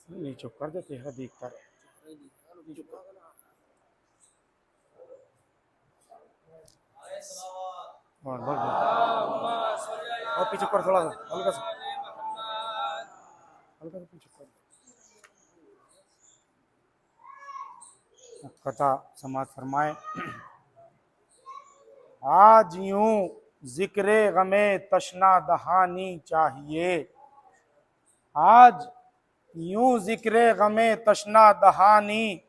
नहीं चुप कर दे, चेहरा दिखता रहे। और बोल बोल। और पीछे कर, थोड़ा सा हल्का सा, हल्का सा पीछे कर। कथा समाज फरमाए। आज यूं जिक्रे गमे तशना दहानी चाहिए, आज यूं जिक्रे गमे तशना दहानी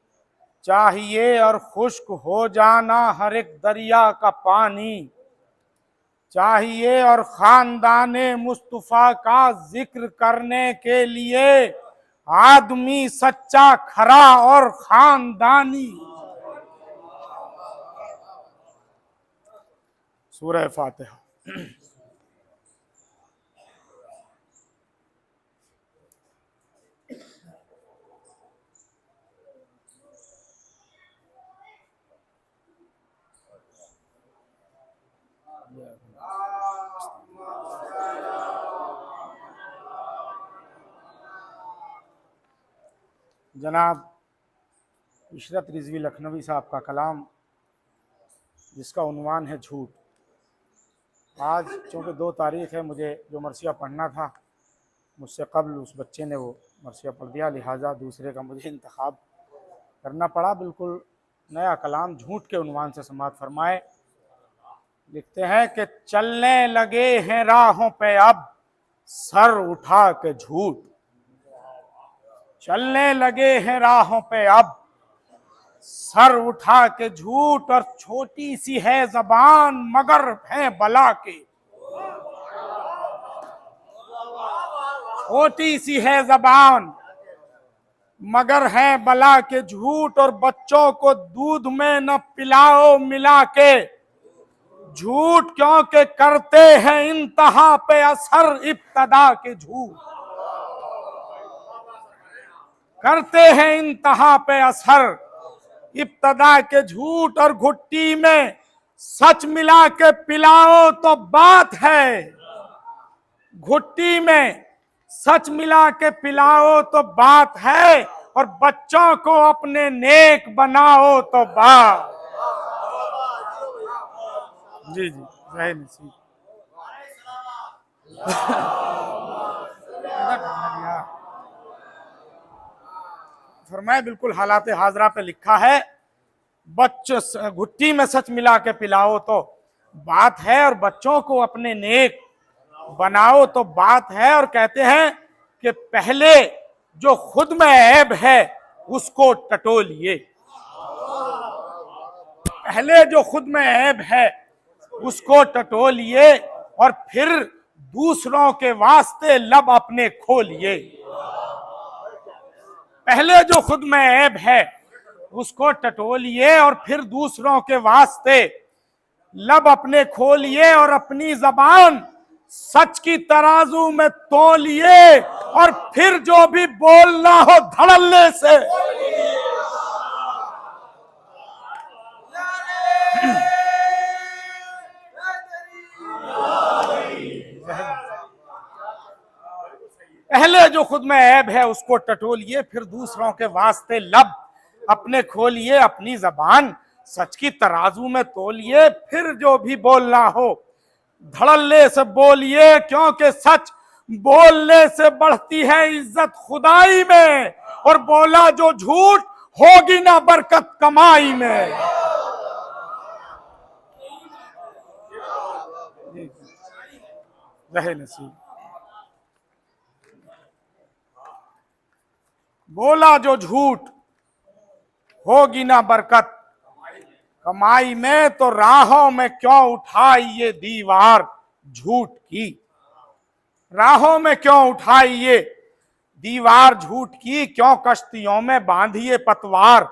चाहिए, और खुश्क हो जाना हर एक दरिया का पानी चाहिए, और खानदाने मुस्तफा का जिक्र करने के लिए आदमी सच्चा खरा और खानदानी। सूरह फातिहा। जनाब इशरत रिजवी लखनवी साहब का कलाम, जिसका उन्वान है झूठ। आज चूँकि 2 तारीख है, मुझे जो मरसिया पढ़ना था मुझसे कबल उस बच्चे ने वो मरसिया पढ़ दिया, लिहाजा दूसरे का मुझे इंतखाब करना पड़ा। बिल्कुल नया कलाम झूठ के उन्वान से समाअत फरमाए। लिखते हैं कि चलने लगे हैं राहों पे अब सर उठा के झूठ, चलने लगे हैं राहों पे अब सर उठा के झूठ, और छोटी सी है जबान मगर है बला के, छोटी सी है जबान मगर है बला के झूठ, और बच्चों को दूध में न पिलाओ मिला के झूठ, क्योंकि करते हैं इंतहा पे असर इब्तदा के झूठ, करते हैं इंतहा पे असर इब्तदा के झूठ, और घुट्टी में सच मिला के पिलाओ तो बात है, घुट्टी में सच मिला के पिलाओ तो बात है, और बच्चों को अपने नेक बनाओ तो बात। जी जी सही नसीब। फरमाए बिल्कुल हालात हाजरा पे लिखा है, बच्चों घुट्टी में सच मिला के पिलाओ तो बात है, और बच्चों को अपने नेक बनाओ तो बात है। और कहते हैं कि पहले जो खुद में ऐब है उसको टटोलिए, पहले जो खुद में ऐब है उसको टटोलिए, और फिर दूसरों के वास्ते लब अपने खोलिए। पहले जो खुद में ऐब है उसको टटोलिए, और फिर दूसरों के वास्ते लब अपने खोलिए, और अपनी जबान सच की तराजू में तोलिए, और फिर जो भी बोलना हो धड़ल्ले से पहले जो खुद में ऐब है उसको टटोलिए, फिर दूसरों के वास्ते लब अपने खोलिए, अपनी जबान सच की तराजू में तोलिए, फिर जो भी बोलना हो धड़ल्ले से बोलिए, क्योंकि सच बोलने से बढ़ती है इज्जत खुदाई में, और बोला जो झूठ होगी ना बरकत कमाई में। रहे नसीब। बोला जो झूठ होगी ना बरकत कमाई में, तो राहों में क्यों उठाई ये दीवार झूठ की, राहों में क्यों उठाई ये दीवार झूठ की, क्यों कश्तियों में बांधिए पतवार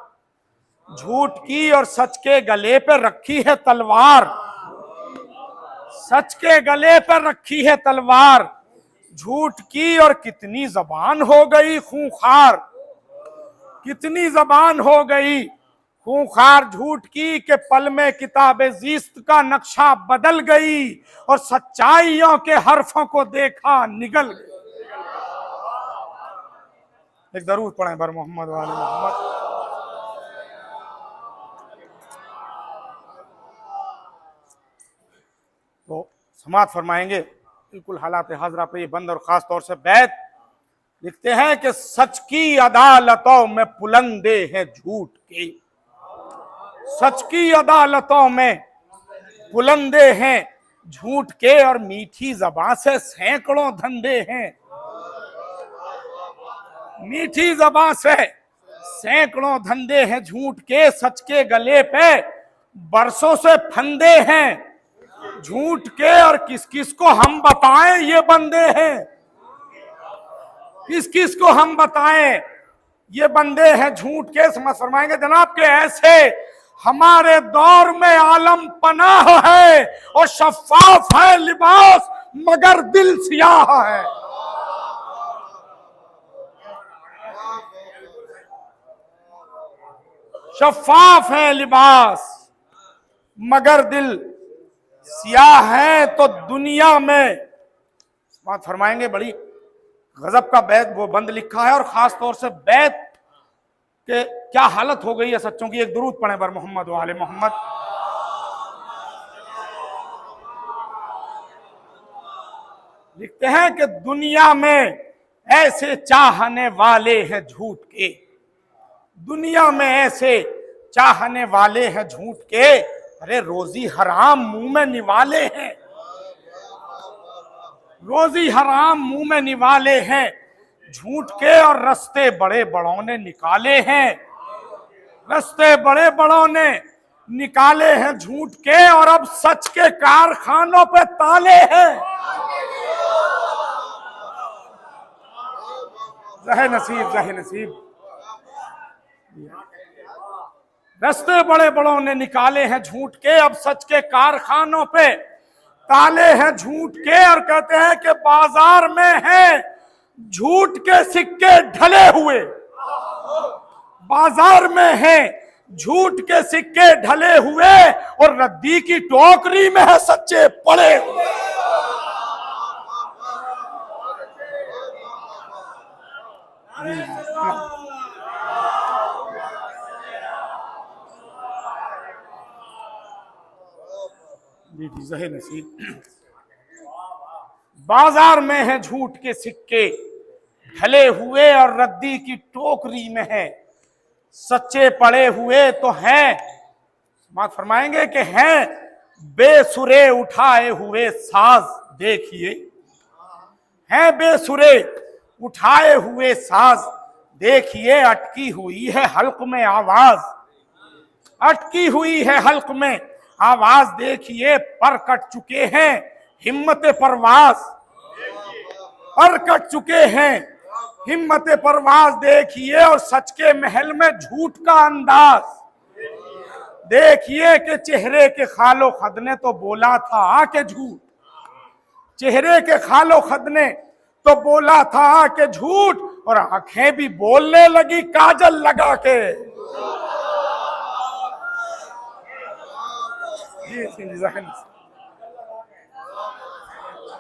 झूठ की, और सच के गले पे रखी है तलवार, सच के गले पर रखी है तलवार झूठ की, और कितनी जबान हो गई खूंखार, कितनी जबान हो गई खूंखार झूठ की, के पल में किताबे जीस्त का नक्शा बदल गई, और सच्चाइयों के हरफों को देखा निगल गई। एक दरूद पढ़ें बर मोहम्मद वाले मोहम्मद। तो समात फरमाएंगे बिल्कुल हालात हाजरा पे ये बंद, और खास तौर से बैत लिखते हैं कि सच की अदालतों में पुलंदे हैं झूठ के, सच की अदालतों में पुलंदे हैं झूठ के, और मीठी ज़बान से सैकड़ों धंधे हैं, मीठी ज़बान से सैकड़ों धंधे हैं झूठ के, सच के गले पे बरसों से फंदे हैं झूठ के, और किस किस को हम बताएं ये बंदे हैं, किस किस को हम बताएं ये बंदे हैं झूठ के। समझ फरमाएंगे जनाब के ऐसे हमारे दौर में आलम पनाह है, और शफाफ है लिबास मगर दिल सियाह है। शफाफ है लिबास मगर दिल सियाह है। तो दुनिया में बात फरमाएंगे बड़ी गजब का बैत वो बंद लिखा है, और खास तौर से बैत के क्या हालत हो गई है सच्चों की। एक दुरूद पढ़े बर मोहम्मद वाले मोहम्मद। लिखते हैं कि दुनिया में ऐसे चाहने वाले हैं झूठ के, दुनिया में ऐसे चाहने वाले हैं झूठ के, अरे रोजी हराम मुंह में निवाले हैं, रोजी हराम मुंह में निवाले हैं झूठ के, और रास्ते बड़े बड़ों ने निकाले हैं, रास्ते बड़े बड़ों ने निकाले हैं झूठ के, और अब सच के कारखानों पे ताले हैं। जहे नसीब, जहे नसीब। रास्ते बड़े बड़ों ने निकाले हैं झूठ के, अब सच के कारखानों पे ताले हैं झूठ के, और कहते हैं कि बाजार में है झूठ के सिक्के ढले हुए, बाजार में है झूठ के सिक्के ढले हुए, और रद्दी की टोकरी में है सच्चे पड़े हुए। जी जी जहे नसीब। बाजार में है झूठ के सिक्के ढले हुए, और रद्दी की टोकरी में है सच्चे पड़े हुए। तो हैं बात फरमाएंगे कि हैं बेसुरे उठाए हुए साज देखिए, हैं बेसुरे उठाए हुए साज देखिए, अटकी हुई है हल्क में आवाज, अटकी हुई है हल्क में आवाज देखिए, पर कट चुके हैं हिम्मत परवाज, पर कट चुके हैं हिम्मत परवाज देखिए, और सच के महल में झूठ का अंदाज देखिए, कि चेहरे के खालो खद ने तो बोला था आके झूठ, चेहरे के खालो खद ने तो बोला था आके झूठ, और आंखें भी बोलने लगी काजल लगा के।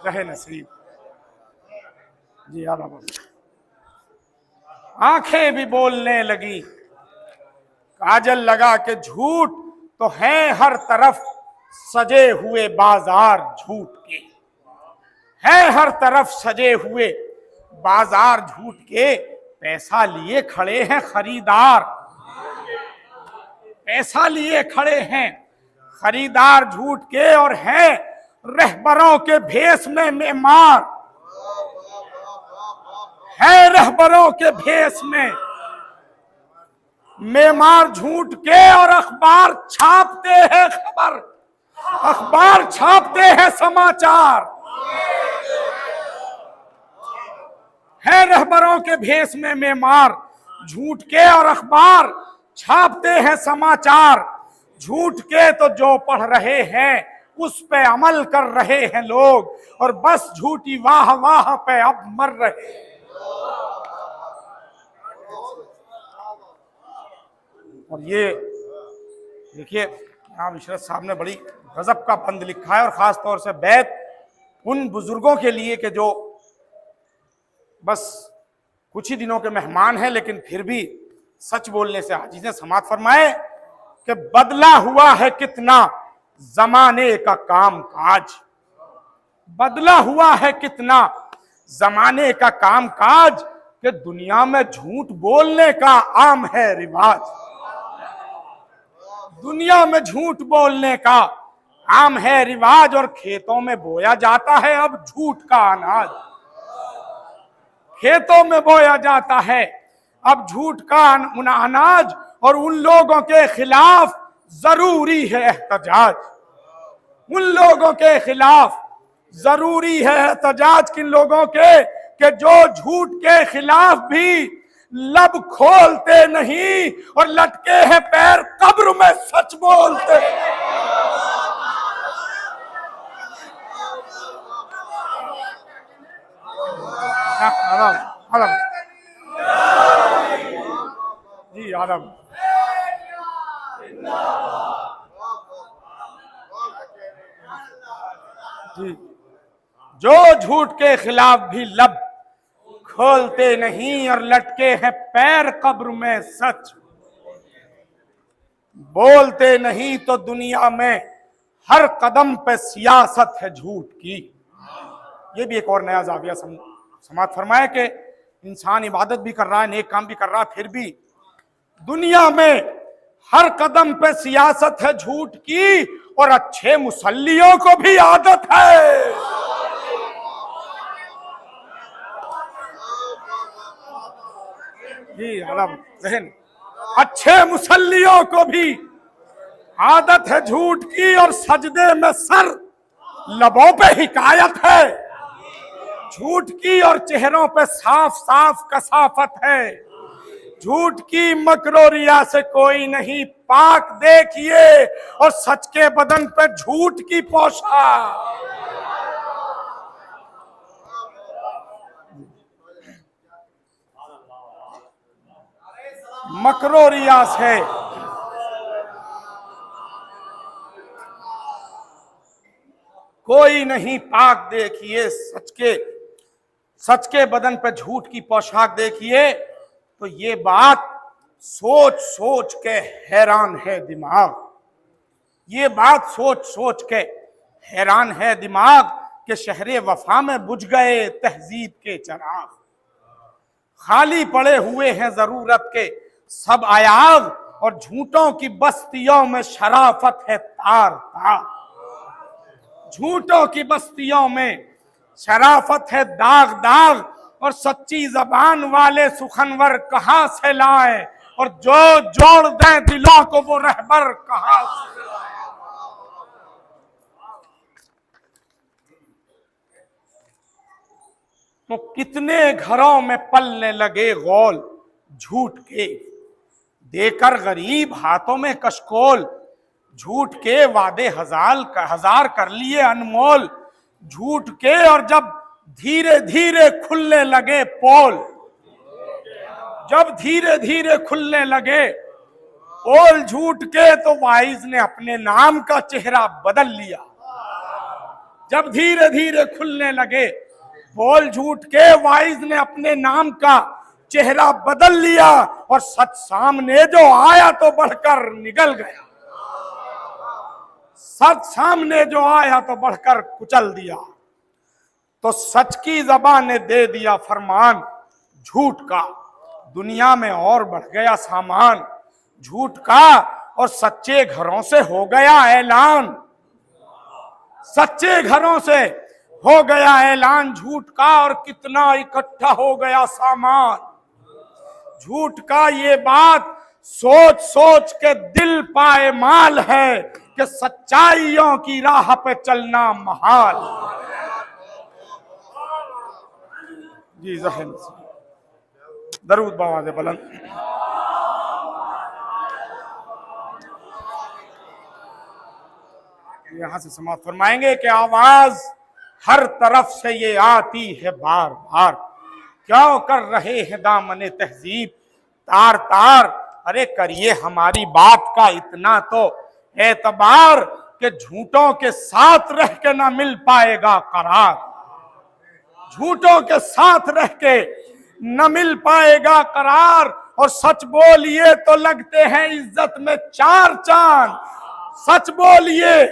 जहे नसीब जी आला, आंखें भी बोलने लगी काजल लगा के झूठ, तो हैं हर तरफ सजे हुए बाजार झूठ के, हैं हर तरफ सजे हुए बाजार झूठ के, पैसा लिए खड़े हैं खरीदार, पैसा लिए खड़े हैं खरीदार झूठ के, और हैं रहबरों के भेष में मेमार, है रहबरों के भेष में मेमार झूठ के, और अखबार छापते हैं खबर, अखबार छापते हैं समाचार, है रहबरों के भेष में मेमार झूठ के, और अखबार छापते हैं समाचार झूठ के। तो जो पढ़ रहे हैं उस पे अमल कर रहे हैं लोग, और बस झूठी वाह वाह पे अब मर रहे। और ये देखिए इमाम इशरत साहब ने बड़ी गजब का बंद लिखा है, और खास तौर से बैत उन बुजुर्गों के लिए कि जो बस कुछ ही दिनों के मेहमान हैं, लेकिन फिर भी सच बोलने से आजीज़ ने समात फरमाए कि बदला हुआ है कितना जमाने का काम काज, बदला हुआ है कितना जमाने का काम काज, कि दुनिया में झूठ बोलने का आम है रिवाज। दुनिया में झूठ बोलने का आम है रिवाज, और खेतों में बोया जाता है अब झूठ का अनाज। खेतों में बोया जाता है अब झूठ का अनाज, और उन लोगों के खिलाफ जरूरी है एहतजाज। उन लोगों के खिलाफ जरूरी है एहतजाज, किन लोगों के कि जो झूठ के खिलाफ भी लब खोलते नहीं और लटके हैं पैर कब्र में सच बोलते। आदम जी, आदम जी, जो झूठ के खिलाफ भी लब खोलते नहीं और लटके हैं पैर कब्र में सच बोलते नहीं, तो दुनिया में हर कदम पे सियासत है झूठ की। ये भी एक और नया जाविया समात फरमाया कि इंसान इबादत भी कर रहा है, नेक काम भी कर रहा है, फिर भी दुनिया में हर कदम पे सियासत है झूठ की, और अच्छे मुसल्लियों को भी आदत है। जी आलम जहन, अच्छे मुसल्लियों को भी आदत है झूठ की, और सजदे में सर लबों पे हिकायत है झूठ की, और चेहरों पे साफ साफ कसाफत है झूठ की। मकरो रिया से कोई नहीं पाक देखिए, और सच के बदन पे झूठ की पोशाक। मकरो रिया से कोई नहीं पाक देखिए, सच के बदन पे झूठ की पोशाक देखिए। तो ये बात सोच सोच के हैरान है दिमाग, ये बात सोच सोच के हैरान है दिमाग, कि शहरे वफा में बुझ गए तहजीब के चिराग। खाली पड़े हुए हैं जरूरत के सब आयाब, और झूठों की बस्तियों में शराफत है तार तार। झूठों की बस्तियों में शराफत है दाग दाग, और सच्ची जबान वाले सुखनवर कहां से लाए, और जो जोड़ दें दिलों को वो रहबर कहां से लाए। तो कितने घरों में पलने लगे गौल झूठ के, देकर गरीब हाथों में कशकोल। झूठ के वादे हजार कर लिए अनमोल झूठ के, और जब धीरे धीरे खुलने लगे पोल, जब धीरे धीरे खुलने लगे पोल झूठ के, तो वाइज ने अपने नाम का चेहरा बदल लिया। जब धीरे धीरे खुलने लगे पोल झूठ के, वाइज ने अपने नाम का चेहरा बदल लिया, और सच सामने जो आया तो बढ़कर निगल गया। सच सामने जो आया तो बढ़कर कुचल दिया। तो सच की ज़बान ने दे दिया फरमान झूठ का, दुनिया में और बढ़ गया सामान झूठ का, और सच्चे घरों से हो गया ऐलान, सच्चे घरों से हो गया ऐलान झूठ का, और कितना इकट्ठा हो गया सामान झूठ का। ये बात सोच सोच के दिल पाए माल है, कि सच्चाइयों की राह पे चलना महाल। जी जहन दरूद बावाज़े बुलंद। यहां से समाप्त फरमाएंगे कि आवाज हर तरफ से ये आती है बार बार, क्यों कर रहे हैं दामने तहजीब तार तार। अरे करिए हमारी बात का इतना तो एतबार, कि झूठों के साथ रह के ना मिल पाएगा करार। झूठों के साथ रह के न मिल पाएगा करार। और सच बोलिए तो लगते हैं इज्जत में चार चांद, सच बोलिए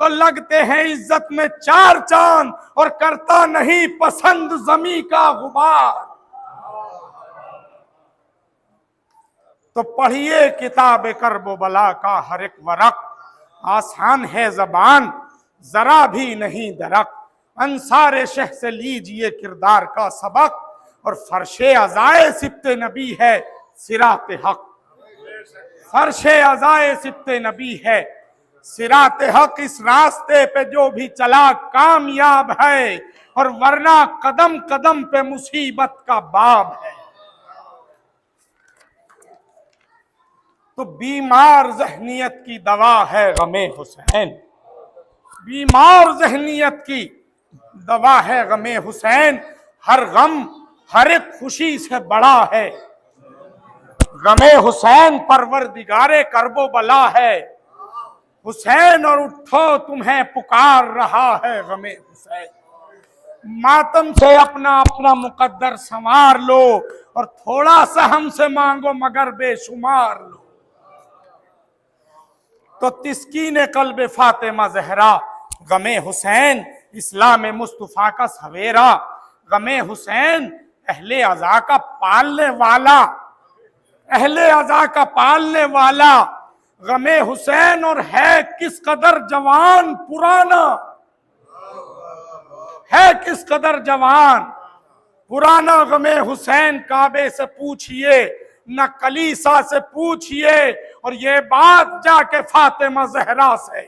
तो लगते हैं इज्जत में चार चांद, और करता नहीं पसंद जमी का गुबार। तो पढ़िए किताब करबो बला का हर एक वरक, आसान है जबान जरा भी नहीं दरक। अंसारे शह से लीजिए किरदार का सबक, और फर्शे अजाए सिब्ते नबी है सिराते हक। फर्शे अजाए सिब्ते नबी है सिराते हक। इस रास्ते पे जो भी चला कामयाब है, और वरना कदम कदम पे मुसीबत का बाब है। तो बीमार ज़हनियत की दवा है गमे हुसैन, बीमार ज़हनियत की दवा है गमे हुसैन। हर गम हर एक खुशी से बड़ा है गमे हुसैन, परवरदिगारे करबो बला है हुसैन। और उठो तुम्हें पुकार रहा है गमे हुसैन। मातम से अपना अपना मुकद्दर संवार लो, और थोड़ा सा हमसे मांगो मगर बेशुमार लो। तो तिस्कीन कल्ब फातिमा ज़हरा गमे हुसैन, इस्लाम मुस्तफ़ा का सवेरा। गमे हुसैन अहले अज़ा का पालने वाला, अहले अज़ा का पालने वाला गमे हुसैन। और है किस कदर जवान पुराना, है किस कदर जवान पुराना गमे हुसैन। काबे से पूछिए न कलीसा से पूछिए, और ये बात जाके फातिमा ज़हरा से।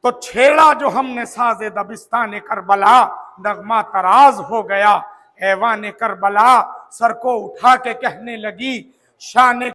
तो छेड़ा जो हमने साजे दबिस्तान करबला, नगमा तराज हो गया ऐवान करबला। सर को उठा के कहने लगी शान